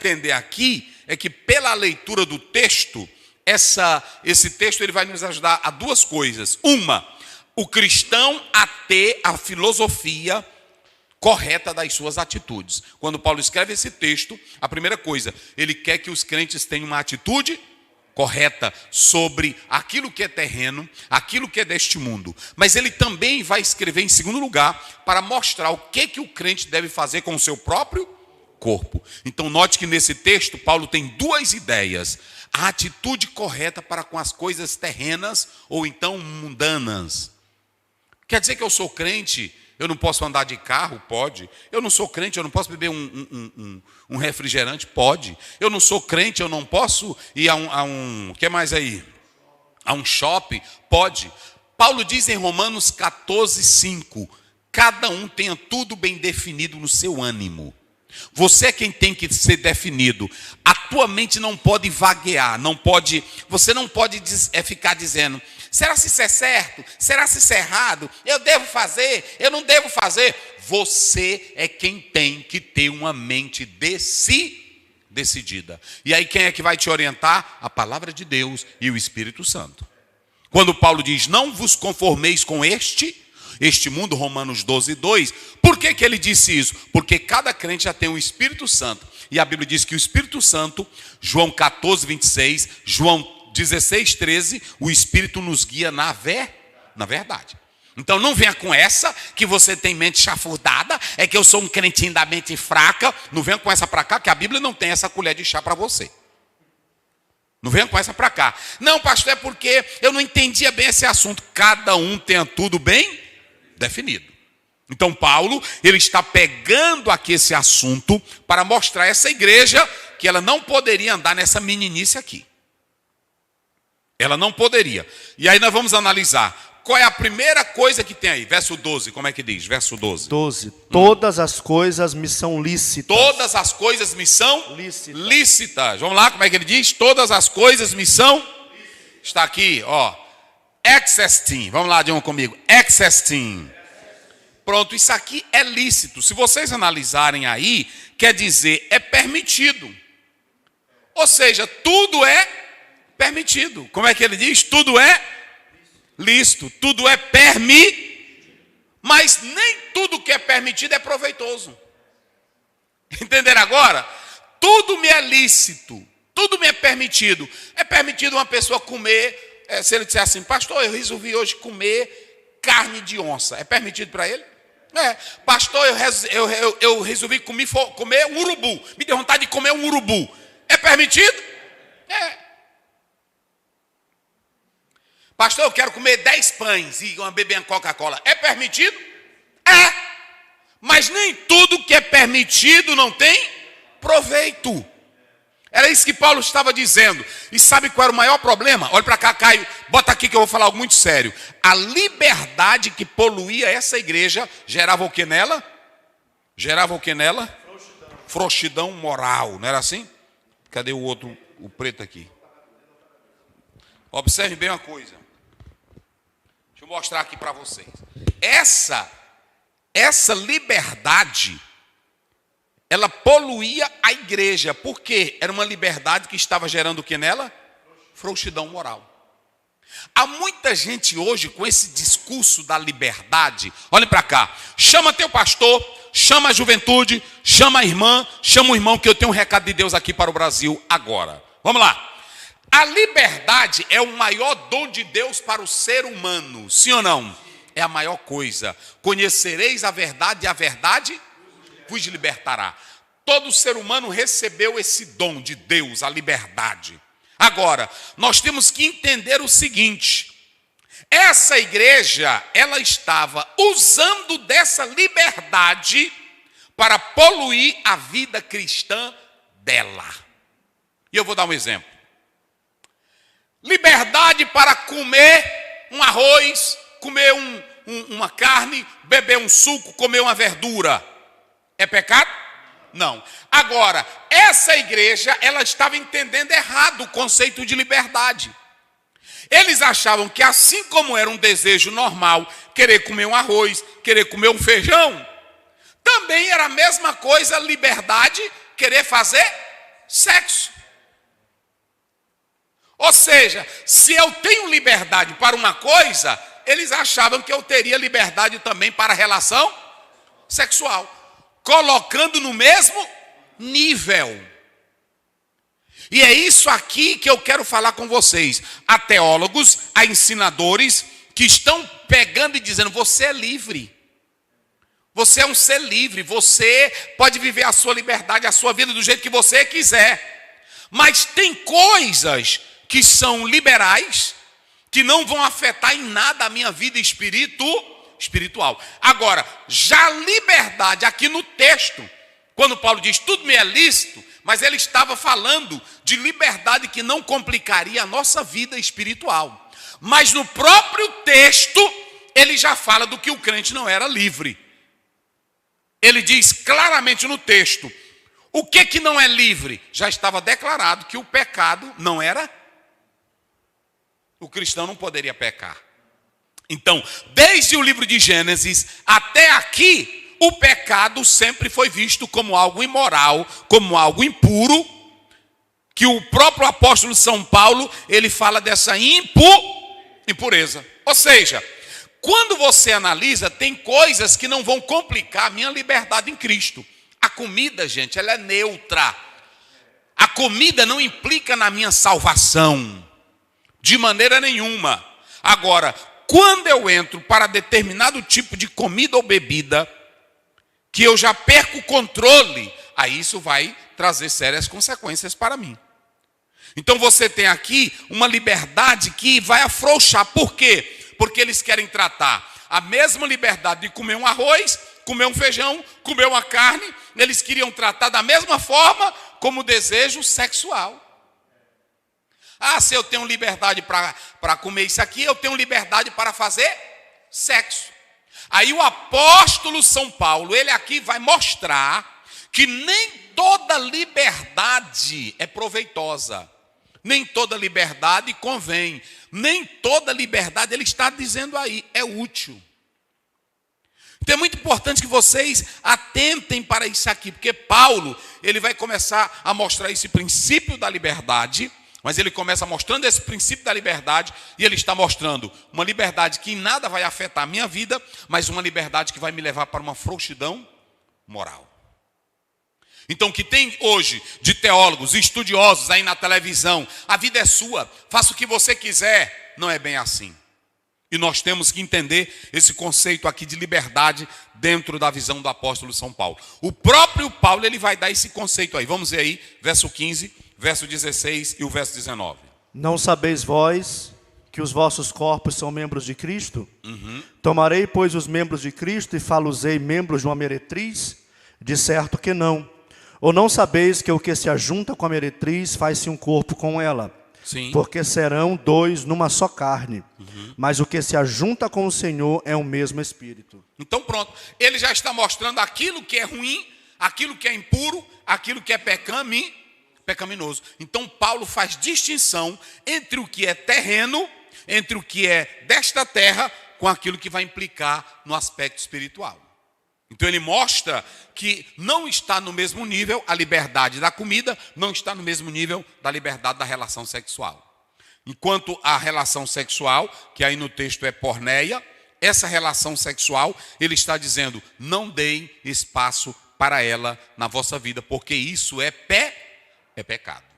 entender aqui é que pela leitura do texto, esse texto ele vai nos ajudar a duas coisas. Uma, o cristão a ter a filosofia correta das suas atitudes. Quando Paulo escreve esse texto, a primeira coisa, ele quer que os crentes tenham uma atitude correta sobre aquilo que é terreno, aquilo que é deste mundo. Mas ele também vai escrever em segundo lugar para mostrar o que o crente deve fazer com o seu próprio corpo. Então note que nesse texto Paulo tem duas ideias: a atitude correta para com as coisas terrenas ou então mundanas. Quer dizer que eu sou crente, eu não posso andar de carro? Pode. Eu não sou crente, eu não posso beber um refrigerante? Pode. Eu não sou crente, eu não posso ir a um que mais aí? A um shopping? Pode. Paulo diz em Romanos 14:5, cada um tenha tudo bem definido no seu ânimo. Você é quem tem que ser definido. A tua mente não pode vaguear, você não pode ficar dizendo: será se isso é certo? Será se isso é errado? Eu devo fazer? Eu não devo fazer? Você é quem tem que ter uma mente decidida. E aí quem é que vai te orientar? A palavra de Deus e o Espírito Santo. Quando Paulo diz: não vos conformeis com este mundo, Romanos 12:2, por que ele disse isso? Porque cada crente já tem o Espírito Santo. E a Bíblia diz que o Espírito Santo, João 14:26, João 16:13, o Espírito nos guia na verdade. Então não venha com essa, que você tem mente chafurdada, é que eu sou um crentinho da mente fraca. Não venha com essa para cá, que a Bíblia não tem essa colher de chá para você. Não venha com essa para cá. Não, pastor, é porque eu não entendia bem esse assunto. Cada um tenha tudo bem definido. Então Paulo, ele está pegando aqui esse assunto para mostrar a essa igreja que ela não poderia andar nessa meninice aqui. Ela não poderia. E aí nós vamos analisar qual é a primeira coisa que tem aí. Verso 12, como é que diz? Verso 12. Todas as coisas me são lícitas. Todas as coisas me são lícitas. Vamos lá, como é que ele diz? Todas as coisas me são lícitas. Está aqui, ó. Exestim. Vamos lá, digam comigo. Exestim. Pronto, isso aqui é lícito. Se vocês analisarem aí, quer dizer, é permitido. Ou seja, tudo é permitido. Como é que ele diz? Tudo é lícito, tudo é permitido. Mas nem tudo que é permitido é proveitoso. Entenderam agora? Tudo me é lícito, tudo me é permitido. É permitido uma pessoa comer, se ele disser assim: pastor, eu resolvi hoje comer carne de onça. É permitido para ele? Pastor, eu resolvi comer um urubu. Me deu vontade de comer um urubu. É permitido? Pastor, eu quero comer 10 pães e beber uma Coca-Cola. É permitido? Mas nem tudo que é permitido não tem proveito. Era isso que Paulo estava dizendo. E sabe qual era o maior problema? Olha para cá, Caio. Bota aqui que eu vou falar algo muito sério. A liberdade que poluía essa igreja gerava o que nela? Gerava o que nela? Frouxidão moral. Não era assim? Cadê o outro, o preto aqui? Observe bem uma coisa. Deixa eu mostrar aqui para vocês. Essa liberdade, ela poluía a igreja. Por quê? Era uma liberdade que estava gerando o que nela? Frouxidão moral. Há muita gente hoje com esse discurso da liberdade. Olhem para cá. Chama teu pastor, chama a juventude, chama a irmã, chama o irmão, que eu tenho um recado de Deus aqui para o Brasil agora. Vamos lá. A liberdade é o maior dom de Deus para o ser humano. Sim ou não? É a maior coisa. Conhecereis a verdade e a verdade vos libertará. Todo ser humano recebeu esse dom de Deus, a liberdade. Agora, nós temos que entender o seguinte: essa igreja, ela estava usando dessa liberdade para poluir a vida cristã dela. E eu vou dar um exemplo. Liberdade para comer um arroz, comer uma carne, beber um suco, comer uma verdura. É pecado? Não. Agora, essa igreja, ela estava entendendo errado o conceito de liberdade. Eles achavam que assim como era um desejo normal, querer comer um arroz, querer comer um feijão, também era a mesma coisa liberdade, querer fazer sexo. Ou seja, se eu tenho liberdade para uma coisa, eles achavam que eu teria liberdade também para a relação sexual, colocando no mesmo nível. E é isso aqui que eu quero falar com vocês. Há teólogos, há ensinadores que estão pegando e dizendo: você é livre. Você é um ser livre. Você pode viver a sua liberdade, a sua vida do jeito que você quiser. Mas tem coisas que são liberais, que não vão afetar em nada a minha vida espiritual. Agora, já a liberdade aqui no texto, quando Paulo diz tudo me é lícito, mas ele estava falando de liberdade que não complicaria a nossa vida espiritual. Mas no próprio texto, ele já fala do que o crente não era livre. Ele diz claramente no texto, o que não é livre? Já estava declarado que o pecado não era. O cristão não poderia pecar. Então, desde o livro de Gênesis até aqui, o pecado sempre foi visto como algo imoral, como algo impuro, que o próprio apóstolo São Paulo, ele fala dessa impureza. Ou seja, quando você analisa, tem coisas que não vão complicar a minha liberdade em Cristo. A comida, gente, ela é neutra. A comida não implica na minha salvação, de maneira nenhuma. Agora, quando eu entro para determinado tipo de comida ou bebida, que eu já perco o controle, aí isso vai trazer sérias consequências para mim. Então você tem aqui uma liberdade que vai afrouxar. Por quê? Porque eles querem tratar a mesma liberdade de comer um arroz, comer um feijão, comer uma carne, eles queriam tratar da mesma forma como desejo sexual. Ah, se eu tenho liberdade para comer isso aqui, eu tenho liberdade para fazer sexo. Aí o apóstolo São Paulo, ele aqui vai mostrar que nem toda liberdade é proveitosa. Nem toda liberdade convém. Nem toda liberdade, ele está dizendo aí, é útil. Então é muito importante que vocês atentem para isso aqui, porque Paulo, ele vai começar a mostrar esse princípio da liberdade, mas ele começa mostrando esse princípio da liberdade, e ele está mostrando uma liberdade que em nada vai afetar a minha vida, mas uma liberdade que vai me levar para uma frouxidão moral. Então o que tem hoje de teólogos, estudiosos aí na televisão, a vida é sua, faça o que você quiser, não é bem assim. E nós temos que entender esse conceito aqui de liberdade dentro da visão do apóstolo São Paulo. O próprio Paulo, ele vai dar esse conceito aí. Vamos ver aí, verso 15, verso 16 e o verso 19. Não sabeis vós que os vossos corpos são membros de Cristo? Tomarei, pois, os membros de Cristo e falo-os-ei membros de uma meretriz? De certo que não. Ou não sabeis que o que se ajunta com a meretriz faz-se um corpo com ela? Sim. Porque serão dois numa só carne. Mas o que se ajunta com o Senhor é o mesmo Espírito. Então pronto, ele já está mostrando aquilo que é ruim, aquilo que é impuro, aquilo que é pecaminoso. Então Paulo faz distinção entre o que é terreno, entre o que é desta terra, com aquilo que vai implicar no aspecto espiritual. Então ele mostra que não está no mesmo nível a liberdade da comida, não está no mesmo nível da liberdade da relação sexual. Enquanto a relação sexual, que aí no texto é porneia, essa relação sexual, ele está dizendo, não deem espaço para ela na vossa vida, porque isso é pecado.